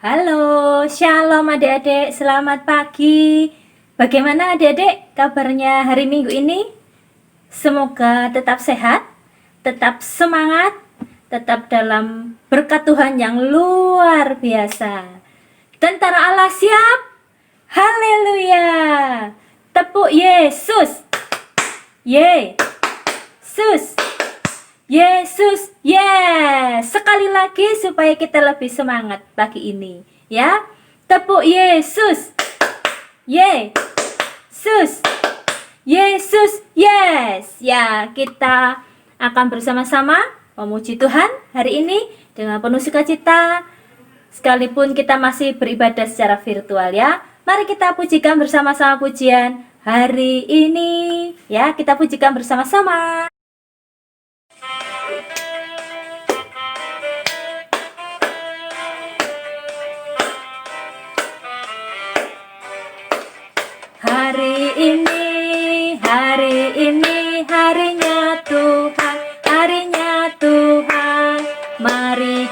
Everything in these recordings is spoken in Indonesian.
Halo, shalom adik-adik, selamat pagi. Bagaimana adik-adik kabarnya hari Minggu ini? Semoga tetap sehat, tetap semangat, tetap dalam berkat Tuhan yang luar biasa. Tentara Allah siap? Haleluya! Tepuk Yesus! Yesus! Yesus, yes. Sekali lagi supaya kita lebih semangat pagi ini, ya. Tepuk Yesus. Yesus. Yesus, yes. Ya, kita akan bersama-sama memuji Tuhan hari ini dengan penuh sukacita. Sekalipun kita masih beribadah secara virtual, ya. Mari kita pujikan bersama-sama pujian hari ini, ya. Kita pujikan bersama-sama. Hari ini harinya Tuhan, harinya Tuhan. Mari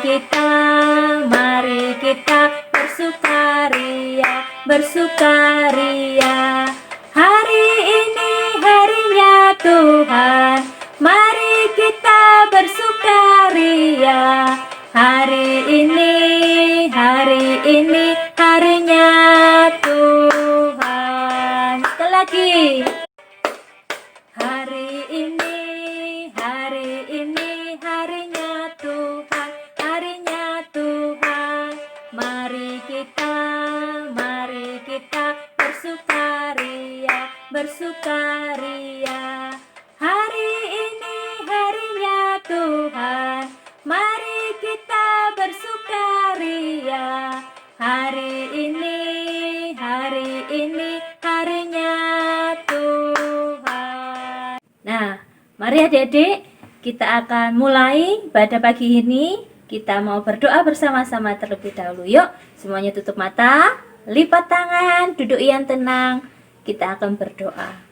kita bersukaria, bersukaria. Hari ini harinya Tuhan, mari kita bersukaria. Hari ini harinya Tuhan. Sekali lagi. Hari ini harinya Tuhan, harinya Tuhan. Mari kita bersukaria, bersukaria. Hari ini harinya Tuhan, mari kita bersukaria. Hari ini harinya Tuhan. Nah, mari adik-adik, kita akan mulai pada pagi ini. Kita mau berdoa bersama-sama terlebih dahulu. Yuk, semuanya tutup mata, lipat tangan, duduk yang tenang. Kita akan berdoa.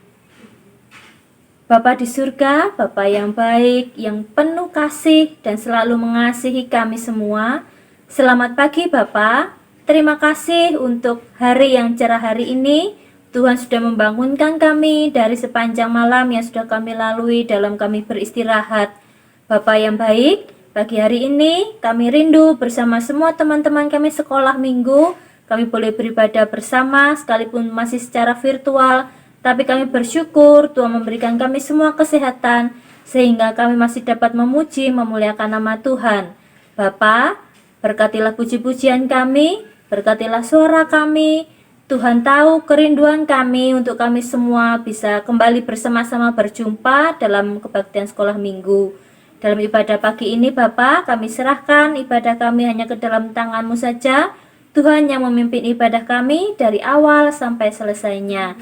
Bapa di surga, Bapa yang baik, yang penuh kasih dan selalu mengasihi kami semua. Selamat pagi Bapa. Terima kasih untuk hari yang cerah hari ini. Tuhan sudah membangunkan kami dari sepanjang malam yang sudah kami lalui dalam kami beristirahat. Bapa yang baik, pagi hari ini kami rindu bersama semua teman-teman kami sekolah minggu. Kami boleh beribadah bersama sekalipun masih secara virtual. Tapi kami bersyukur Tuhan memberikan kami semua kesehatan sehingga kami masih dapat memuji, memuliakan nama Tuhan. Bapa, berkatilah puji-pujian kami, berkatilah suara kami. Tuhan tahu kerinduan kami untuk kami semua bisa kembali bersama-sama berjumpa dalam kebaktian sekolah minggu. Dalam ibadah pagi ini Bapa, kami serahkan ibadah kami hanya ke dalam tangan-Mu saja. Tuhan yang memimpin ibadah kami dari awal sampai selesainya.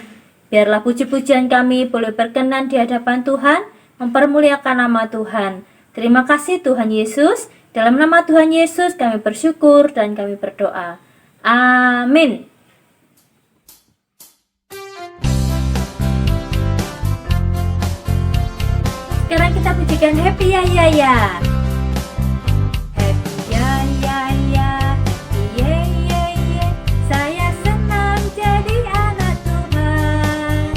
Biarlah puji-pujian kami boleh berkenan di hadapan Tuhan, mempermuliakan nama Tuhan. Terima kasih Tuhan Yesus. Dalam nama Tuhan Yesus kami bersyukur dan kami berdoa. Amin. Sekarang kita pujikan Happy Ya Ya Ya. Happy Ya Ya Ya, ye ye ye. Saya senang jadi anak Tuhan.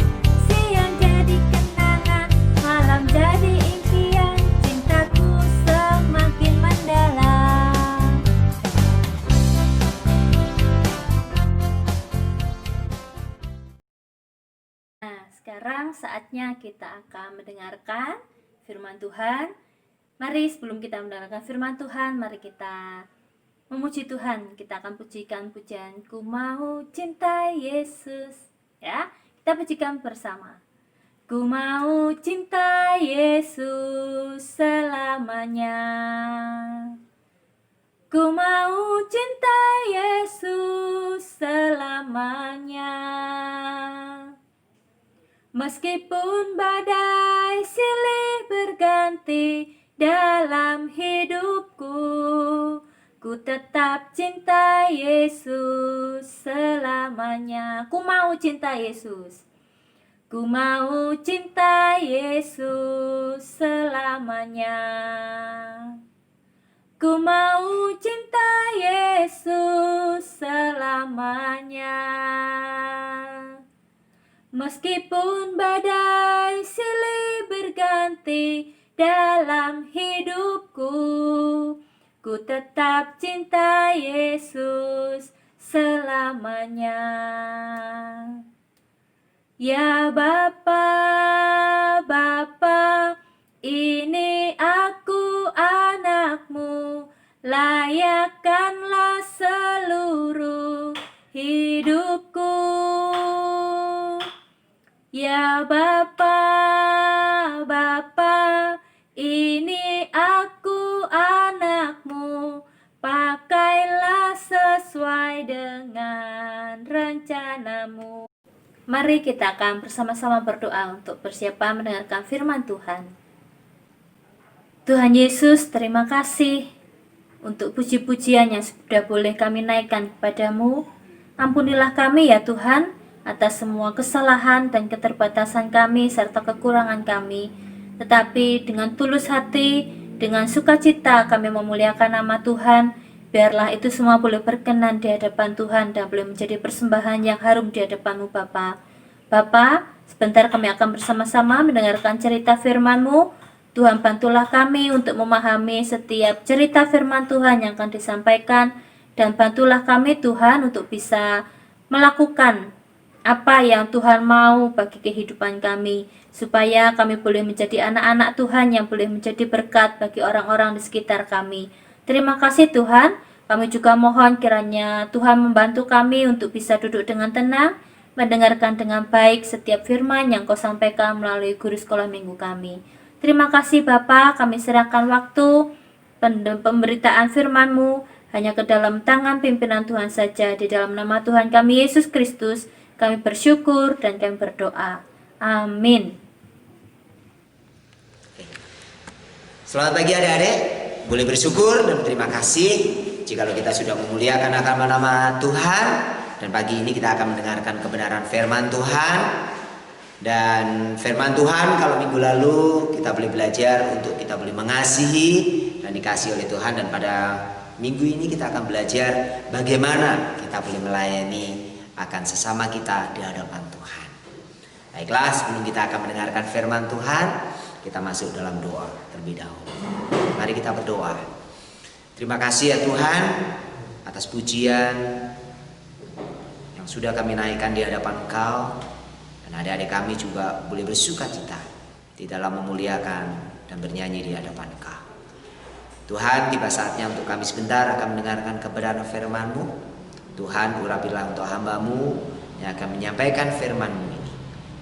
Siang jadi kenangan, malam jadi impian. Cintaku semakin mendalam. Nah, sekarang saatnya kita akan mendengarkan firman Tuhan. Mari sebelum kita mendengarkan firman Tuhan, mari kita memuji Tuhan. Kita akan pujikan pujian Ku Mau Cinta Yesus. Ya, kita pujikan bersama. Ku mau cinta Yesus selamanya. Ku mau cinta Yesus selamanya. Meskipun badai silih berganti dalam hidupku, ku tetap cinta Yesus selamanya. Ku mau cinta Yesus. Ku mau cinta Yesus selamanya. Ku mau cinta Yesus Meskipun badai silih berganti dalam hidupku, ku tetap cinta Yesus selamanya. Ya Bapa, Bapa, ini aku anakmu, layakkanlah seluruh hidupku. Ya Bapa, Bapa, ini aku anakmu, pakailah sesuai dengan rencanamu. Mari kita akan bersama-sama berdoa untuk persiapan mendengarkan firman Tuhan. Tuhan Yesus, terima kasih untuk puji-pujian yang sudah boleh kami naikkan kepadamu. Ampunilah kami ya Tuhan, atas semua kesalahan dan keterbatasan kami serta kekurangan kami. Tetapi dengan tulus hati, dengan sukacita kami memuliakan nama Tuhan. Biarlah itu semua boleh berkenan di hadapan Tuhan dan boleh menjadi persembahan yang harum di hadapan-Mu Bapa. Bapa, sebentar kami akan bersama-sama mendengarkan cerita firman-Mu. Tuhan, bantulah kami untuk memahami setiap cerita firman Tuhan yang akan disampaikan, dan bantulah kami Tuhan untuk bisa melakukan apa yang Tuhan mau bagi kehidupan kami, supaya kami boleh menjadi anak-anak Tuhan yang boleh menjadi berkat bagi orang-orang di sekitar kami. Terima kasih Tuhan, kami juga mohon kiranya Tuhan membantu kami untuk bisa duduk dengan tenang, mendengarkan dengan baik setiap firman yang Kau sampaikan melalui guru sekolah minggu kami. Terima kasih Bapa, kami serahkan waktu pemberitaan firman-Mu hanya ke dalam tangan pimpinan Tuhan saja. Di dalam nama Tuhan kami Yesus Kristus, kami bersyukur dan kami berdoa. Amin. Selamat pagi adik-adik. Boleh bersyukur dan berterima kasih jikalau kita sudah memuliakan akan nama Tuhan. Dan pagi ini kita akan mendengarkan kebenaran firman Tuhan. Dan firman Tuhan kalau minggu lalu kita boleh belajar untuk kita boleh mengasihi dan dikasihi oleh Tuhan. Dan pada minggu ini kita akan belajar bagaimana kita boleh melayani akan sesama kita di hadapan Tuhan. Baiklah, sebelum kita akan mendengarkan firman Tuhan, kita masuk dalam doa terlebih dahulu. Mari kita berdoa. Terima kasih ya Tuhan atas pujian yang sudah kami naikkan di hadapan Engkau. Dan adik-adik kami juga boleh bersuka cita di dalam memuliakan dan bernyanyi di hadapan Engkau. Tuhan, tiba saatnya untuk kami sebentar akan mendengarkan kebenaran firman-Mu. Tuhan, urapilah untuk hamba-Mu yang akan menyampaikan firman-Mu ini,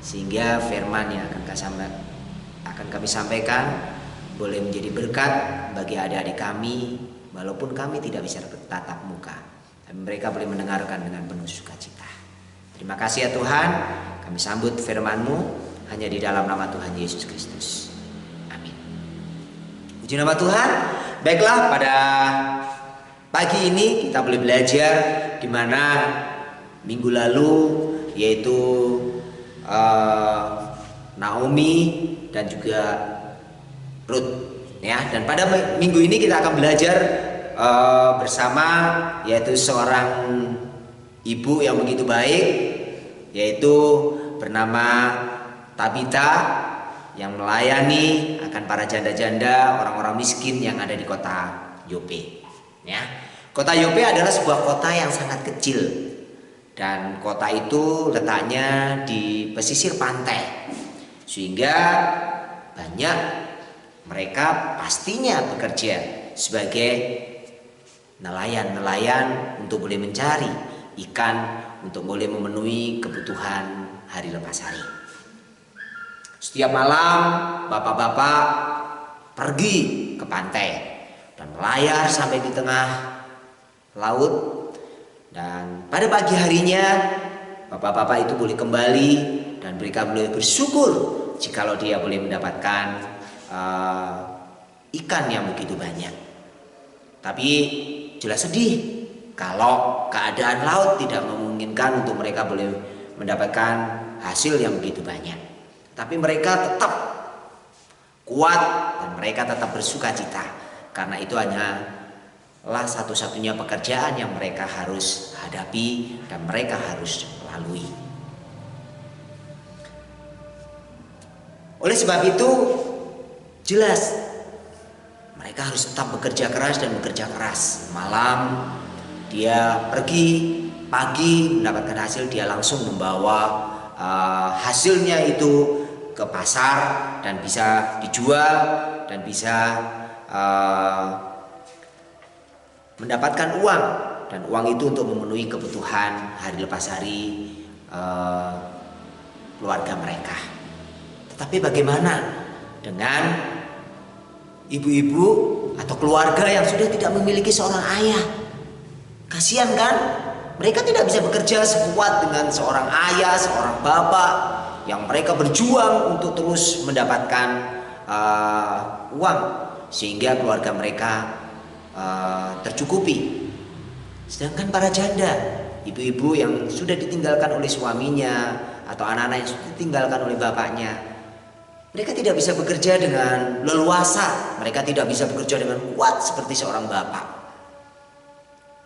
sehingga firman yang akan kami sampaikan boleh menjadi berkat bagi adik-adik kami, walaupun kami tidak bisa bertatap muka, tapi mereka boleh mendengarkan dengan penuh sukacita. Terima kasih ya Tuhan, kami sambut firman-Mu hanya di dalam nama Tuhan Yesus Kristus. Amin. Puji nama Tuhan. Baiklah, pada pagi ini kita boleh belajar di mana minggu lalu, yaitu Naomi dan juga Ruth, ya. Dan pada minggu ini kita akan belajar bersama, yaitu seorang ibu yang begitu baik, yaitu bernama Tabita, yang melayani akan para janda-janda, orang-orang miskin yang ada di kota Yope, ya. Kota Yope adalah sebuah kota yang sangat kecil, dan kota itu letaknya di pesisir pantai, sehingga banyak mereka pastinya bekerja sebagai nelayan untuk boleh mencari ikan untuk boleh memenuhi kebutuhan hari lepas hari. Setiap malam bapak-bapak pergi ke pantai dan melayar sampai di tengah laut, dan pada pagi harinya bapak-bapak itu boleh kembali dan mereka boleh bersyukur jikalau dia boleh mendapatkan ikan yang begitu banyak. Tapi jelas sedih kalau keadaan laut tidak memungkinkan untuk mereka boleh mendapatkan hasil yang begitu banyak. Tapi mereka tetap kuat dan mereka tetap bersuka cita, karena itu hanyalah satu-satunya pekerjaan yang mereka harus hadapi dan mereka harus lalui. Oleh sebab itu, jelas mereka harus tetap bekerja keras dan bekerja keras. Malam dia pergi, pagi mendapatkan hasil, dia langsung membawa hasilnya itu ke pasar dan bisa dijual dan bisa mendapatkan uang, dan uang itu untuk memenuhi kebutuhan hari lepas hari keluarga mereka. Tetapi bagaimana dengan ibu-ibu atau keluarga yang sudah tidak memiliki seorang ayah? Kasihan kan? Mereka tidak bisa bekerja sekuat dengan seorang ayah, seorang bapak yang mereka berjuang untuk terus mendapatkan uang sehingga keluarga mereka tercukupi. Sedangkan para janda, ibu-ibu yang sudah ditinggalkan oleh suaminya atau anak-anak yang sudah ditinggalkan oleh bapaknya, mereka tidak bisa bekerja dengan leluasa, mereka tidak bisa bekerja dengan kuat seperti seorang bapak.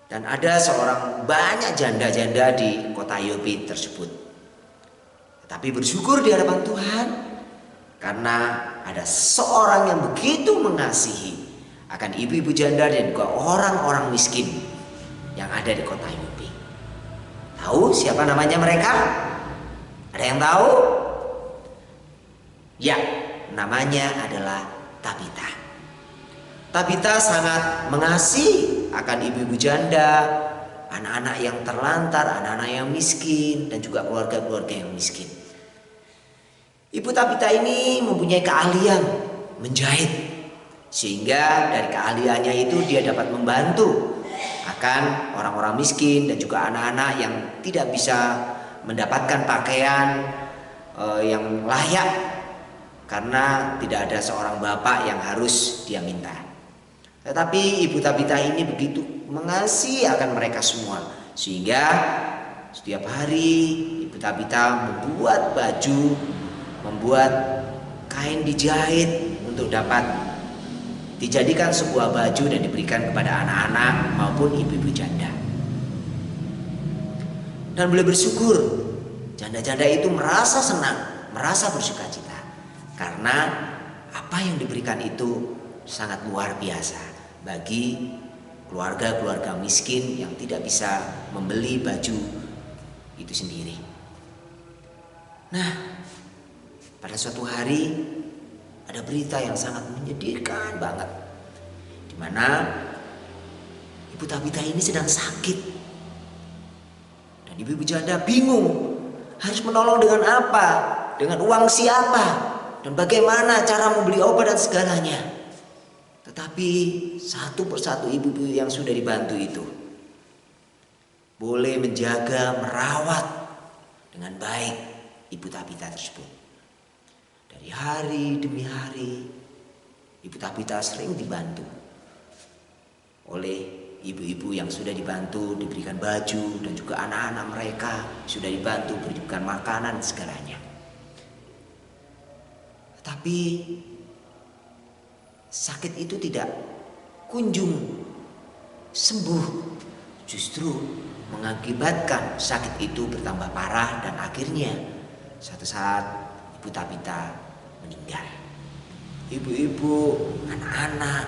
Dan ada banyak janda-janda di kota Yope tersebut. Tetapi bersyukur di hadapan Tuhan karena ada seorang yang begitu mengasihi akan ibu-ibu janda dan juga orang-orang miskin yang ada di kota Yope. Tahu siapa namanya mereka? Ada yang tahu? Ya, namanya adalah Tabita. Tabita sangat mengasihi akan ibu-ibu janda, anak-anak yang terlantar, anak-anak yang miskin, dan juga keluarga-keluarga yang miskin. Ibu Tabita ini mempunyai keahlian menjahit, sehingga dari keahliannya itu dia dapat membantu akan orang-orang miskin dan juga anak-anak yang tidak bisa mendapatkan pakaian yang layak karena tidak ada seorang bapak yang harus dia minta. Tetapi Ibu Tabita ini begitu mengasihi akan mereka semua, sehingga setiap hari Ibu Tabita membuat baju, membuat kain dijahit untuk dapat dijadikan sebuah baju dan diberikan kepada anak-anak maupun ibu-ibu janda. Dan boleh bersyukur, janda-janda itu merasa senang, merasa bersukacita karena apa yang diberikan itu sangat luar biasa bagi keluarga-keluarga miskin yang tidak bisa membeli baju itu sendiri. Nah, pada suatu hari ada berita yang sangat menyedihkan banget, di mana Ibu Tabita ini sedang sakit dan ibu-ibu janda bingung harus menolong dengan apa, dengan uang siapa, dan bagaimana cara membeli obat dan segalanya. Tetapi satu persatu ibu-ibu yang sudah dibantu itu boleh menjaga, merawat dengan baik Ibu Tabita tersebut. Dari hari demi hari Ibu Tabita sering dibantu oleh ibu-ibu yang sudah dibantu, diberikan baju, dan juga anak-anak mereka sudah dibantu, diberikan makanan segalanya. Tetapi sakit itu tidak kunjung sembuh, justru mengakibatkan sakit itu bertambah parah dan akhirnya suatu saat Ibu Tabita meninggal. Ibu-ibu, anak-anak,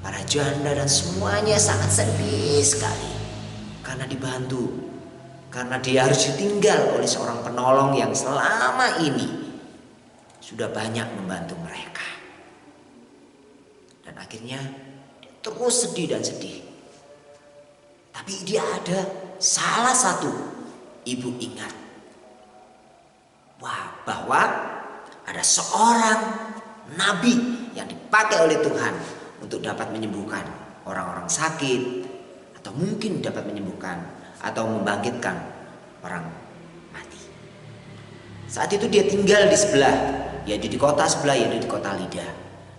para janda dan semuanya sangat sedih sekali karena dibantu, karena dia harus ditinggal oleh seorang penolong yang selama ini sudah banyak membantu mereka. Dan akhirnya dia terus sedih dan sedih. Tapi dia ada salah satu ibu ingat bahwa ada seorang nabi yang dipakai oleh Tuhan untuk dapat menyembuhkan orang-orang sakit, atau mungkin dapat menyembuhkan atau membangkitkan orang mati. Saat itu dia tinggal di sebelah, yaitu di kota sebelah, yaitu di kota Lida.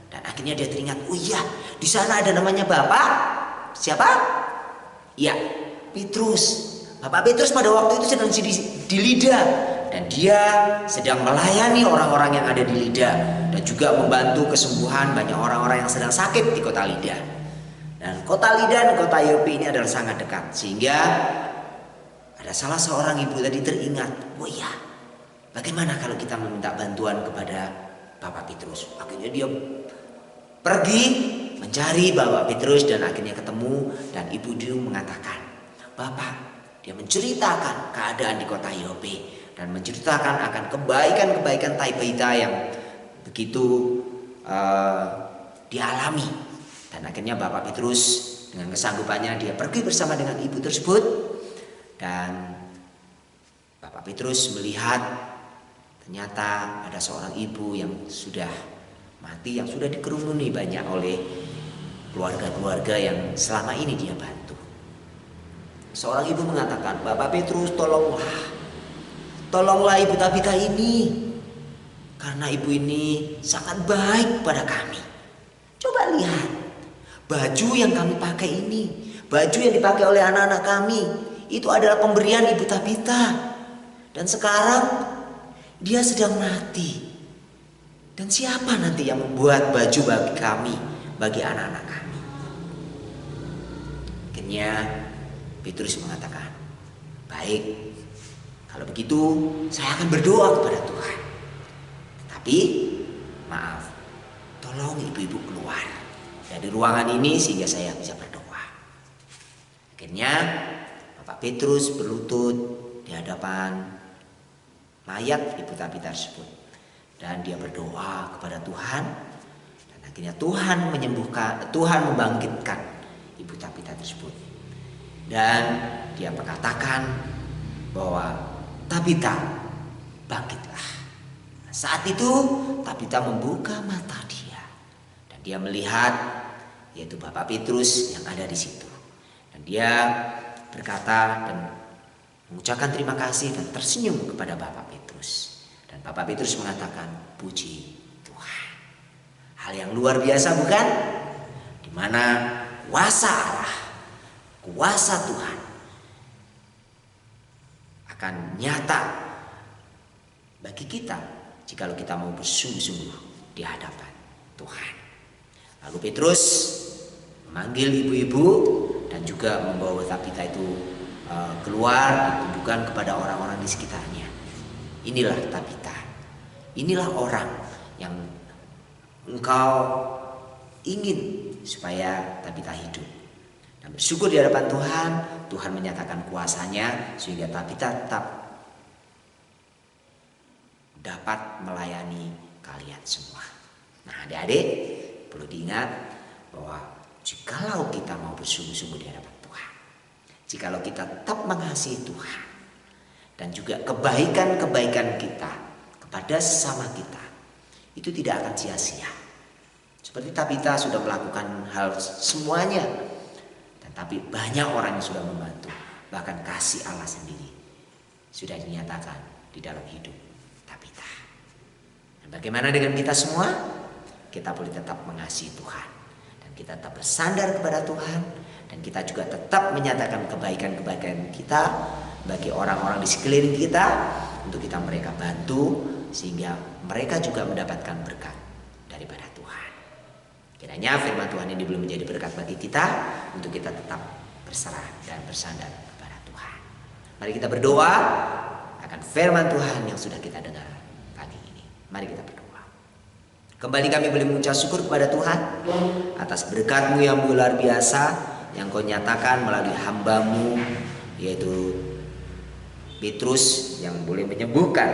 Dan akhirnya dia teringat, oh iya, di sana ada namanya Bapak siapa? Ya, Petrus. Bapak Petrus pada waktu itu sedang di Lida, dan dia sedang melayani orang-orang yang ada di Lida dan juga membantu kesembuhan banyak orang-orang yang sedang sakit di kota Lida. Dan kota Lida dan kota Yope ini adalah sangat dekat, sehingga ada salah seorang ibu tadi teringat, oh iya, bagaimana kalau kita meminta bantuan kepada Bapak Petrus. Akhirnya dia pergi mencari Bapak Petrus dan akhirnya ketemu, dan ibu itu mengatakan, Bapak, dia menceritakan keadaan di kota Yope dan menceritakan akan kebaikan-kebaikan Tabita yang begitu dialami. Dan akhirnya Bapak Petrus dengan kesanggupannya dia pergi bersama dengan ibu tersebut, dan Bapak Petrus melihat ternyata ada seorang ibu yang sudah mati, yang sudah dikerumuni banyak oleh keluarga-keluarga yang selama ini dia bantu. Seorang ibu mengatakan, Bapak Petrus, tolonglah ibu Tabita ini, karena ibu ini sangat baik pada kami. Coba lihat, baju yang kami pakai ini, baju yang dipakai oleh anak-anak kami, itu adalah pemberian ibu Tabita. Dan sekarang dia sedang mati. Dan siapa nanti yang membuat baju bagi kami, bagi anak-anak kami? Akhirnya Petrus mengatakan, baik, kalau begitu saya akan berdoa kepada Tuhan. Tapi maaf, tolong ibu-ibu keluar dari ruangan ini sehingga saya bisa berdoa. Akhirnya Bapak Petrus berlutut di hadapan mayat ibu Tabita tersebut, dan dia berdoa kepada Tuhan, dan akhirnya Tuhan menyembuhkan, Tuhan membangkitkan ibu Tabita tersebut. Dan dia mengatakan bahwa Tabita, bangkitlah. Saat itu Tabita membuka mata dia, dan dia melihat yaitu Bapak Petrus yang ada di situ. Dan dia berkata dan mengucapkan terima kasih dan tersenyum kepada Bapak Petrus. Dan Bapak Petrus mengatakan, puji Tuhan. Hal yang luar biasa bukan? Di mana kuasa Allah, kuasa Tuhan akan nyata bagi kita jikalau kita mau bersungguh-sungguh di hadapan Tuhan. Lalu Petrus memanggil ibu-ibu dan juga membawa Tabita itu keluar, ditunjukkan kepada orang-orang di sekitarnya. Inilah Tabita, inilah orang yang engkau ingin supaya Tabita hidup. Dan bersyukur di hadapan Tuhan, Tuhan menyatakan kuasanya sehingga Tabita tetap dapat melayani kalian semua. Nah, adik-adik perlu diingat bahwa jikalau kita mau bersungguh-sungguh di hadapan Tuhan, jikalau kita tetap mengasihi Tuhan, dan juga kebaikan-kebaikan kita kepada sesama kita, itu tidak akan sia-sia. Seperti Tabita sudah melakukan hal semuanya, tapi banyak orang yang sudah membantu. Bahkan kasih Allah sendiri sudah dinyatakan di dalam hidup Tabita. Dan bagaimana dengan kita semua? Kita boleh tetap mengasihi Tuhan, dan kita tetap bersandar kepada Tuhan, dan kita juga tetap menyatakan kebaikan-kebaikan kita bagi orang-orang di sekeliling kita, untuk kita mereka bantu sehingga mereka juga mendapatkan berkat daripada Tuhan. Kiranya firman Tuhan ini belum menjadi berkat bagi kita, untuk kita tetap berserah dan bersandar kepada Tuhan. Mari kita berdoa akan firman Tuhan yang sudah kita dengar pagi ini. Mari kita berdoa. Kembali kami boleh mengucap syukur kepada Tuhan atas berkat-Mu yang luar biasa yang Kau nyatakan melalui hamba-Mu, yaitu Petrus, yang boleh menyembuhkan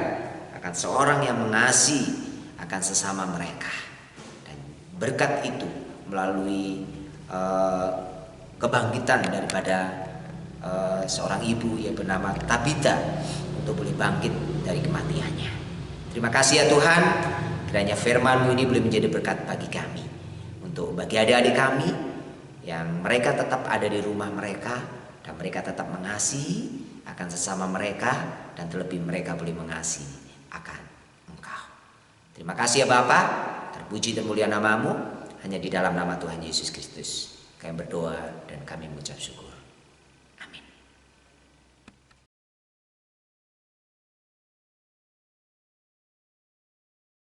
akan seorang yang mengasihi akan sesama mereka. Berkat itu melalui kebangkitan daripada seorang ibu yang bernama Tabita untuk boleh bangkit dari kematiannya. Terima kasih ya Tuhan, kiranya firman-Mu ini boleh menjadi berkat bagi kami, untuk bagi adik-adik kami yang mereka tetap ada di rumah mereka, dan mereka tetap mengasihi akan sesama mereka, dan terlebih mereka boleh mengasihi akan Engkau. Terima kasih ya Bapa. Terpuji dan mulia nama-Mu, hanya di dalam nama Tuhan Yesus Kristus kami berdoa dan kami mengucap syukur.